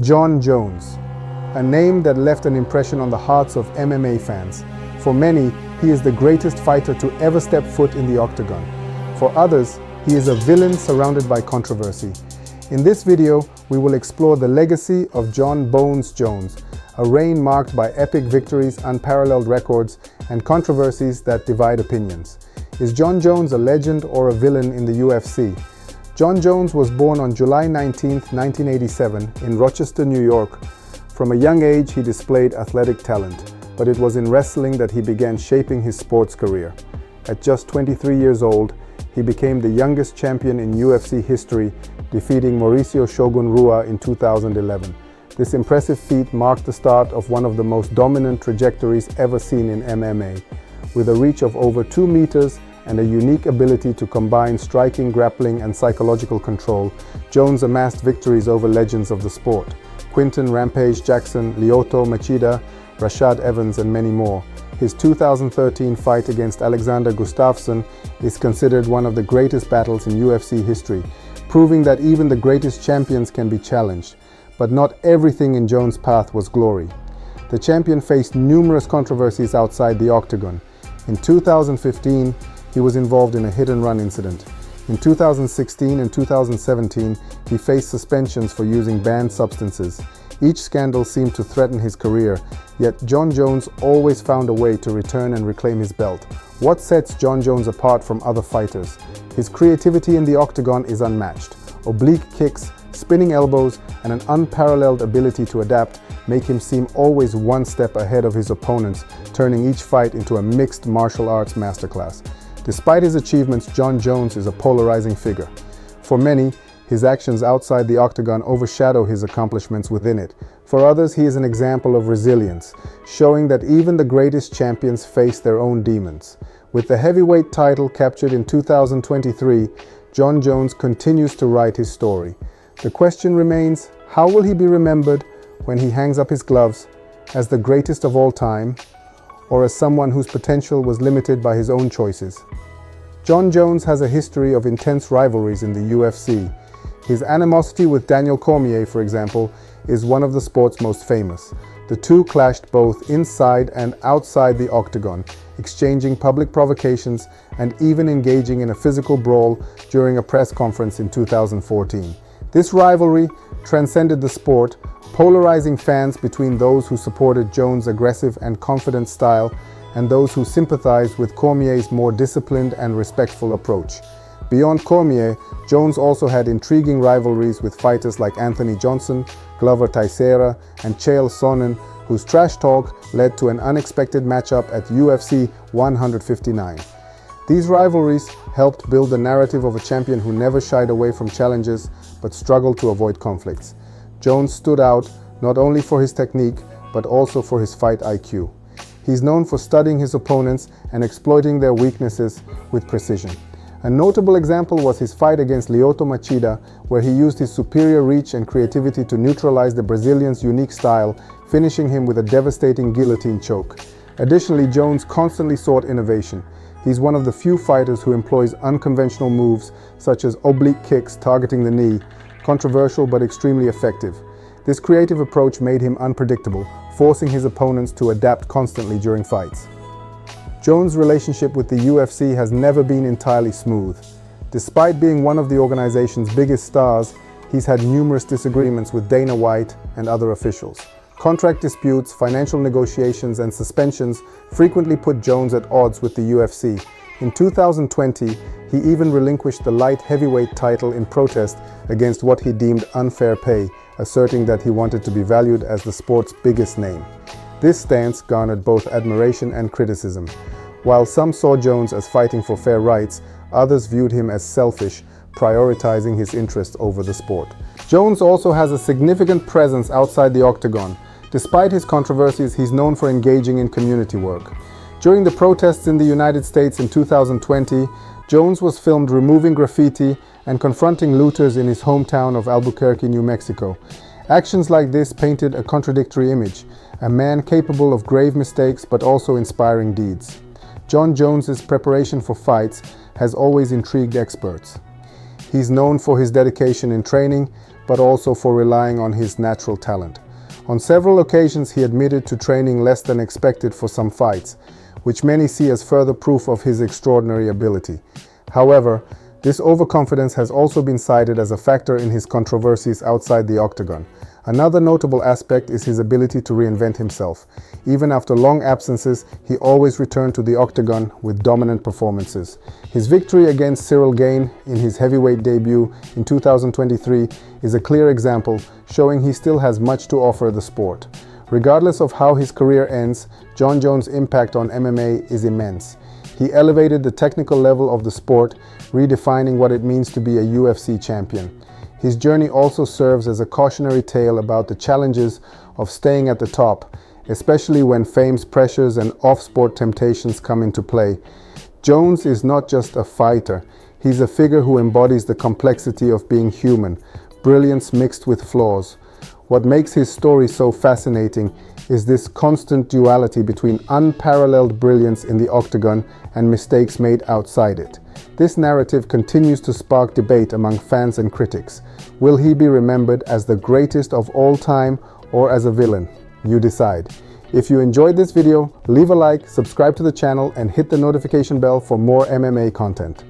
Jon Jones, a name that left an impression on the hearts of MMA fans. For many, he is the greatest fighter to ever step foot in the octagon. For others, he is a villain surrounded by controversy. In this video, we will explore the legacy of Jon "Bones" Jones, a reign marked by epic victories, unparalleled records, and controversies that divide opinions. Is Jon Jones a legend or a villain in the UFC? Jon Jones was born on July 19, 1987, in Rochester, New York. From a young age, he displayed athletic talent, but it was in wrestling that he began shaping his sports career. At just 23 years old, he became the youngest champion in UFC history, defeating Mauricio "Shogun" Rua in 2011. This impressive feat marked the start of one of the most dominant trajectories ever seen in MMA. With a reach of over 2 meters and a unique ability to combine striking, grappling, and psychological control, Jones amassed victories over legends of the sport: Quinton "Rampage" Jackson, Lyoto Machida, Rashad Evans, and many more. His 2013 fight against Alexander Gustafsson is considered one of the greatest battles in UFC history, proving that even the greatest champions can be challenged. But not everything in Jones' path was glory. The champion faced numerous controversies outside the octagon. In 2015, he was involved in a hit-and-run incident. In 2016 and 2017, he faced suspensions for using banned substances. Each scandal seemed to threaten his career, yet Jon Jones always found a way to return and reclaim his belt. What sets Jon Jones apart from other fighters? His creativity in the octagon is unmatched. Oblique kicks, spinning elbows, and an unparalleled ability to adapt make him seem always one step ahead of his opponents, turning each fight into a mixed martial arts masterclass. Despite his achievements, Jon Jones is a polarizing figure. For many, his actions outside the octagon overshadow his accomplishments within it. For others, he is an example of resilience, showing that even the greatest champions face their own demons. With the heavyweight title captured in 2023, Jon Jones continues to write his story. The question remains, how will he be remembered when he hangs up his gloves, as the greatest of all time, or as someone whose potential was limited by his own choices? Jon Jones has a history of intense rivalries in the UFC. His animosity with Daniel Cormier, for example, is one of the sport's most famous. The two clashed both inside and outside the octagon, exchanging public provocations and even engaging in a physical brawl during a press conference in 2014. This rivalry transcended the sport, polarizing fans between those who supported Jones' aggressive and confident style and those who sympathized with Cormier's more disciplined and respectful approach. Beyond Cormier, Jones also had intriguing rivalries with fighters like Anthony Johnson, Glover Teixeira, and Chael Sonnen, whose trash talk led to an unexpected matchup at UFC 159. These rivalries helped build the narrative of a champion who never shied away from challenges but struggled to avoid conflicts. Jones stood out not only for his technique, but also for his fight IQ. He's known for studying his opponents and exploiting their weaknesses with precision. A notable example was his fight against Lyoto Machida, where he used his superior reach and creativity to neutralize the Brazilian's unique style, finishing him with a devastating guillotine choke. Additionally, Jones constantly sought innovation. He's one of the few fighters who employs unconventional moves, such as oblique kicks targeting the knee, controversial but extremely effective. This creative approach made him unpredictable, forcing his opponents to adapt constantly during fights. Jones' relationship with the UFC has never been entirely smooth. Despite being one of the organization's biggest stars, he's had numerous disagreements with Dana White and other officials. Contract disputes, financial negotiations, and suspensions frequently put Jones at odds with the UFC. In 2020, he even relinquished the light heavyweight title in protest against what he deemed unfair pay, asserting that he wanted to be valued as the sport's biggest name. This stance garnered both admiration and criticism. While some saw Jones as fighting for fair rights, others viewed him as selfish, prioritizing his interests over the sport. Jones also has a significant presence outside the octagon. Despite his controversies, he's known for engaging in community work. During the protests in the United States in 2020, Jones was filmed removing graffiti and confronting looters in his hometown of Albuquerque, New Mexico. Actions like this painted a contradictory image, a man capable of grave mistakes but also inspiring deeds. Jon Jones's preparation for fights has always intrigued experts. He's known for his dedication in training, but also for relying on his natural talent. On several occasions, he admitted to training less than expected for some fights, which many see as further proof of his extraordinary ability. However, this overconfidence has also been cited as a factor in his controversies outside the octagon. Another notable aspect is his ability to reinvent himself. Even after long absences, he always returned to the octagon with dominant performances. His victory against Cyril Gane in his heavyweight debut in 2023 is a clear example, showing he still has much to offer the sport. Regardless of how his career ends, Jon Jones' impact on MMA is immense. He elevated the technical level of the sport, redefining what it means to be a UFC champion. His journey also serves as a cautionary tale about the challenges of staying at the top, especially when fame's pressures and off-sport temptations come into play. Jones is not just a fighter, he's a figure who embodies the complexity of being human, brilliance mixed with flaws. What makes his story so fascinating is this constant duality between unparalleled brilliance in the octagon and mistakes made outside it. This narrative continues to spark debate among fans and critics. Will he be remembered as the greatest of all time or as a villain? You decide. If you enjoyed this video, leave a like, subscribe to the channel, and hit the notification bell for more MMA content.